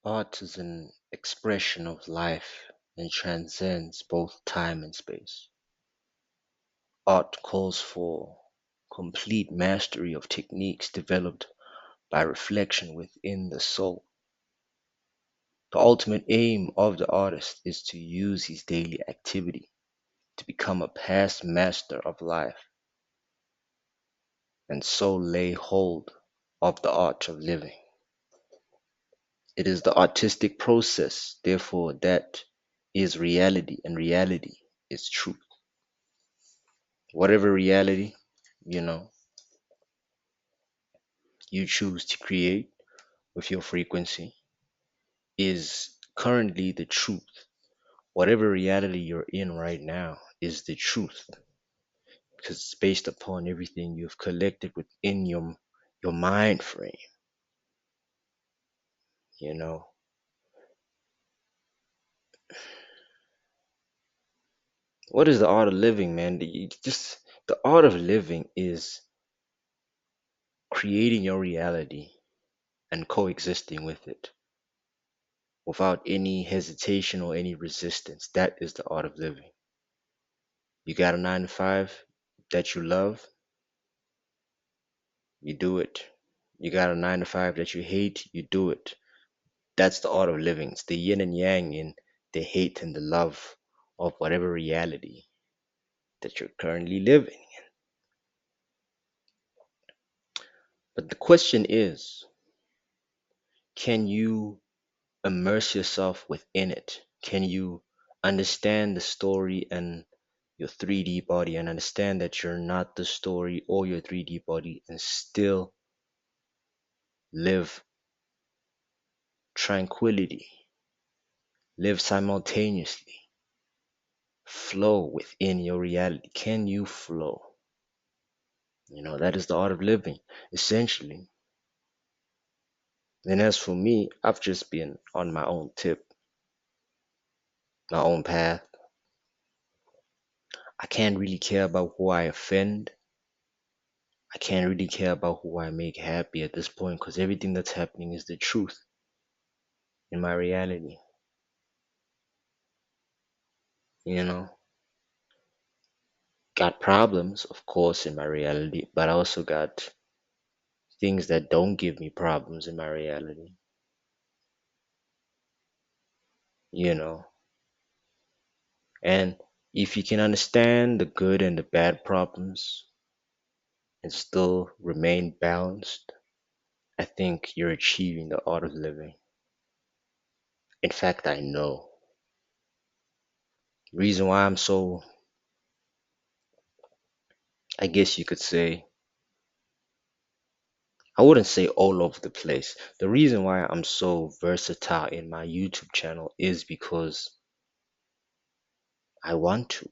Art is an expression of life and transcends both time and space. Art calls for complete mastery of techniques developed by reflection within the soul. The ultimate aim of the artist is to use his daily activity to become a past master of life and so lay hold of the art of living. It is the artistic process, therefore, that is reality, and reality is truth. Whatever reality, you know, you choose to create with your frequency is currently the truth. Whatever reality you're in right now is the truth because it's based upon everything you've collected within your mind frame, you know. What is the art of living, man? The art of living is creating your reality and coexisting with it without any hesitation or any resistance. That is the art of living. You got a 9 to 5 that you love, you do it. You got a 9 to 5 that you hate, you do it. That's the art of living. It's the yin and yang in the hate and the love of whatever reality that you're currently living. But the question is, can you immerse yourself within it? Can you understand the story and your 3D body and understand that you're not the story or your 3D body and still live tranquility, live simultaneously, flow within your reality? Can you flow? That is the art of living, essentially. And as for me, I've just been on my own tip, my own path. I can't really care about who I offend. I can't really care about who I make happy at this point because everything that's happening is the truth in my reality. You know, got problems, of course, in my reality, but I also got things that don't give me problems in my reality. You know, and if you can understand the good and the bad problems and still remain balanced, I think you're achieving the art of living. In fact, I know. Reason why I'm so, I guess you could say, I wouldn't say all over the place. The reason why I'm so versatile in my YouTube channel is because I want to.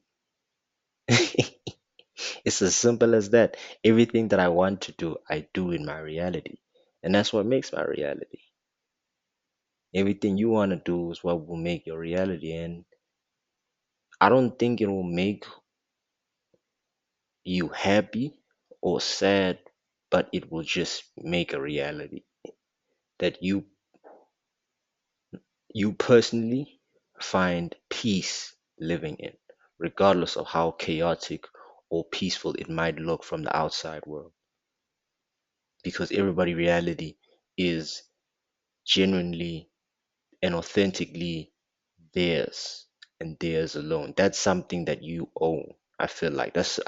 It's as simple as that. Everything that I want to do, I do in my reality. And that's what makes my reality. Everything you want to do is what will make your reality. And I don't think it will make you happy or sad, but it will just make a reality that you personally find peace living in, regardless of how chaotic or peaceful it might look from the outside world. Because everybody reality is genuinely and authentically theirs and theirs alone. That's something that you own. I feel like that's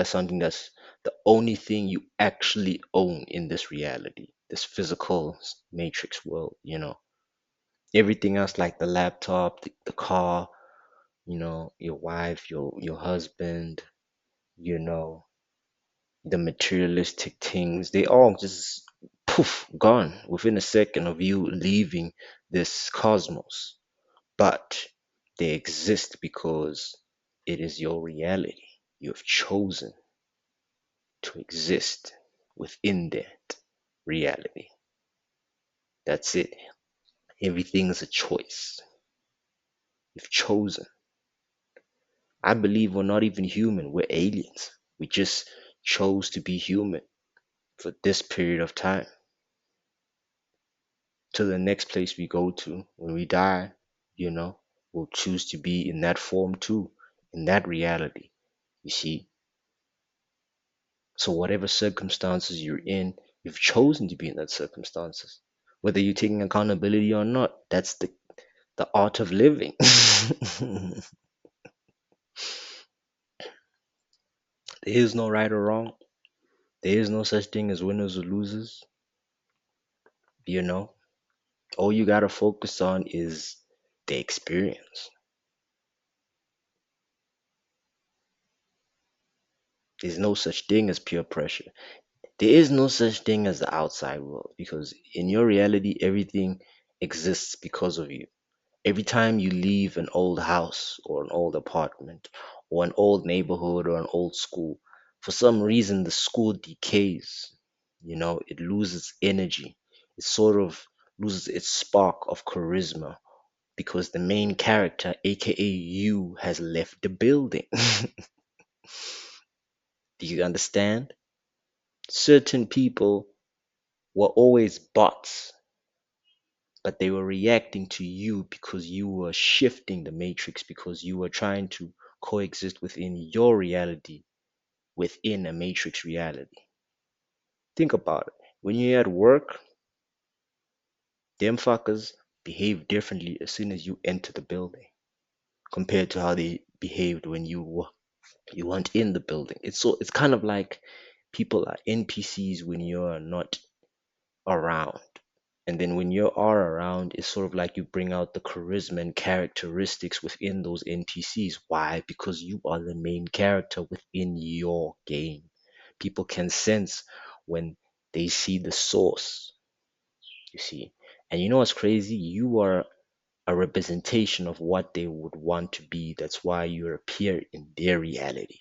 something that's the only thing you actually own in this reality, this physical matrix world. Everything else like the laptop, the car, your wife, your husband, you know, the materialistic things, they all just poof gone within a second of you leaving this cosmos. But they exist because it is your reality. You have chosen to exist within that reality. That's it. Everything is a choice. You've chosen. I believe we're not even human, we're aliens. We just chose to be human for this period of time. to the next place we go to when we die, you know, we'll choose to be in that form too, in that reality, you see. So whatever circumstances you're in, you've chosen to be in that circumstances. Whether you're taking accountability or not, that's the art of living. There is no right or wrong. There is no such thing as winners or losers, you know. All you gotta focus on is the experience. There's no such thing as peer pressure. There is no such thing as the outside world because in your reality, everything exists because of you. Every time you leave an old house or an old apartment or an old neighborhood or an old school, for some reason the school decays. You know, it loses energy. It sort of loses its spark of charisma because the main character, aka you, has left the building. Do you understand? Certain people were always bots, but they were reacting to you because you were shifting the matrix, because you were trying to coexist within your reality, within a matrix reality. Think about it. When you're at work, them fuckers behave differently as soon as you enter the building compared to how they behaved when you weren't in the building. It's kind of like people are NPCs when you're not around. And then when you are around, it's sort of like you bring out the charisma and characteristics within those NPCs. Why? Because you are the main character within your game. People can sense when they see the source, you see. And you know what's crazy? You are a representation of what they would want to be. That's why you appear in their reality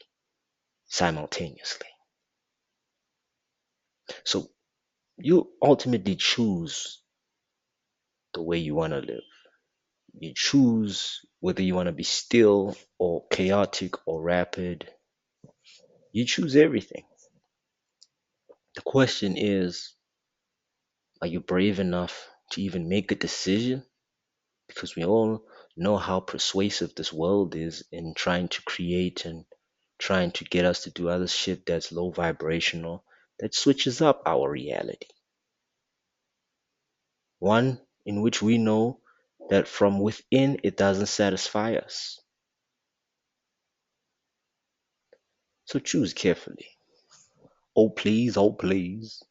simultaneously. So you ultimately choose the way you want to live. You choose whether you want to be still or chaotic or rapid. You choose everything. The question is, are you brave enough to even make a decision? Because we all know how persuasive this world is in trying to create and trying to get us to do other shit that's low vibrational, that switches up our reality. One in which we know that from within it doesn't satisfy us. So choose carefully. Oh, please, oh, please.